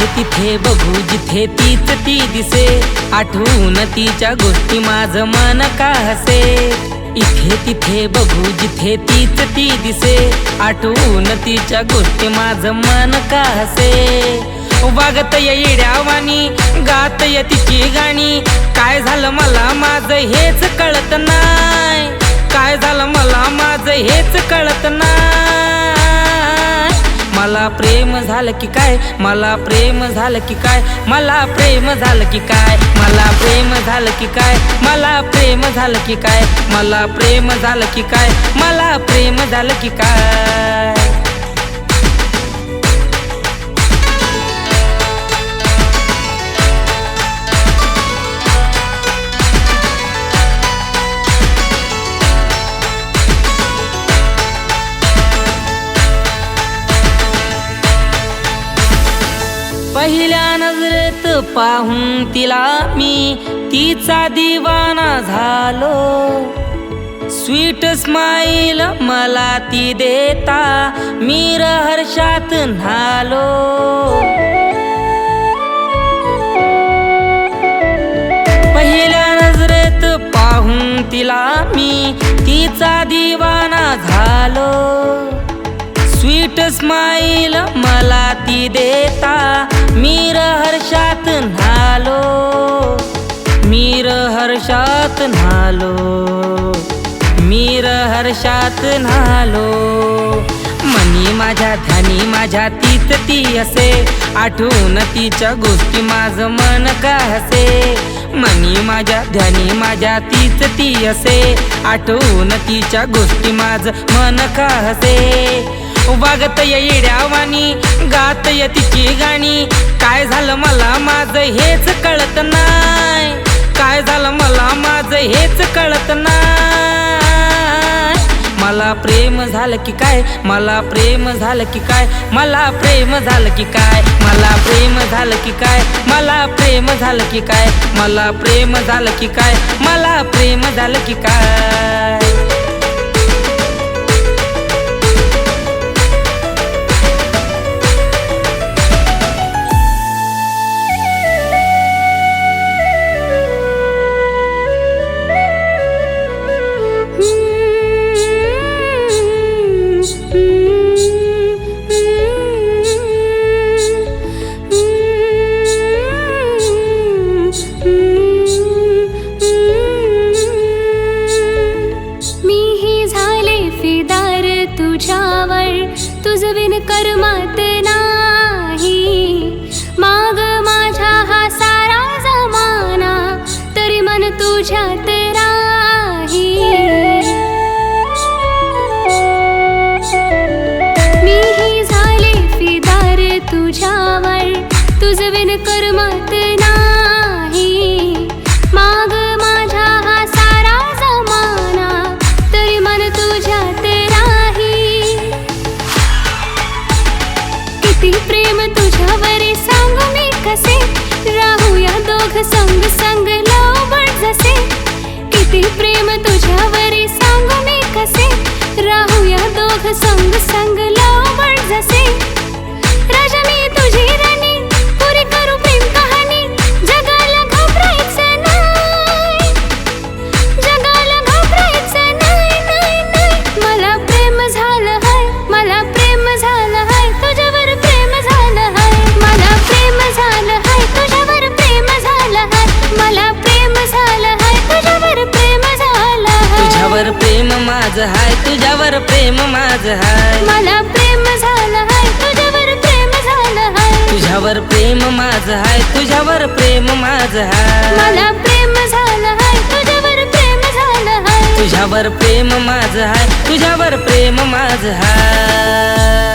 इथे तिथे बघू जिथे तीच ती दिसे, आठवून तिच्या गोष्टी माझं मन का हसे। इथे तिथे बघू जिथे तीच ती दिसे, आठवून तिच्या गोष्टी माझं मन का हसे। वागत येड्यावानी गात तिची गाणी, काय झालं मला माझं हेच कळत नाही, काय झालं मला माझं हेच कळत नाही। मला प्रेम झालं की काय, मला प्रेम झालं की काय, मला प्रेम झालं की काय, मला प्रेम झालं की काय, मला प्रेम झालं की काय, मला प्रेम झालं की काय, मला प्रेम झालं की काय। पहिल्या नजरेत पाहून तिला मी तिचा दिवाना झालो, स्वीट स्माइल मला ती देता मी हर्षात न्हालो। पहिल्या नजरेत पाहून तिला मी तिचा दिवाना झालो, स्वीट स्माइल मला ती देता मी हर्षात न्हालो, मी हर्षात न्हालो, मी हर्षात न्हालो। मनी माझ्या ध्यानी माझ्या तीच ती असे, आठवून तिच्या गोष्टी माझं मन का हसे। मनी माझ्या ध्यानी माझ्या तीच ती असे, आठवून तिच्या गोष्टी माझं मन का हसे। वागत येड्यावानी गात तिची गाणी, काय झालं मला माझं हेच कळत नाही, काय झालं मला माझं हेच कळत नाही। मला प्रेम झालं की काय, मला प्रेम झालं की काय, मला प्रेम झालं की काय, मला प्रेम झालं की काय, मला प्रेम झालं की काय, मला प्रेम झालं की काय, मला प्रेम झालं की काय। तुझं बिन करमत नाही, माग माझ्या हा सारा जमाना तरी मन तुझ्यात राही। मीही झाले फिदार तुझ्यावर, तुझं बिन करमत नाही, माग माझ्या हा सारा जमाना तरी मन तुझ्यात प्रेम तुझ्यावर सांगू मी कसे, राहूया दोघ संग संग लवबड जसे। किती प्रेम तुझ्यावर सांगू मी कसे, राहूया दोघ संग संग लवबड जसे। राजा मी तुझी राणी, पुरी करू प्रेम कहाणी, जगाला घाबरायचं नाही, जगाला घाबरायचं नाही, नाही नाही। मला प्रेम झालं हाय, मला प्रेम झालं हाय, तुझ्यावर प्रेम झालं हाय, मला प्रेम झालं हाय, तुझ्यावर प्रेम झालं हाय, मला प्रेम झालं हाय, तुझ्यावर प्रेम झालं हाय, तुझ्यावर प्रेम माझं हाय, तुझ्यावर प्रेम माझं हाय, मला प्रेम झालं हाय, तुझ्यावर प्रेम झालं हाय, तुझ्यावर प्रेम माझं हाय, तुझ्यावर प्रेम माझं हाय, मला प्रेम झालं हाय, तुझ्यावर प्रेम झालं हाय, तुझ्यावर प्रेम माझं हाय, तुझ्यावर प्रेम माझं हाय।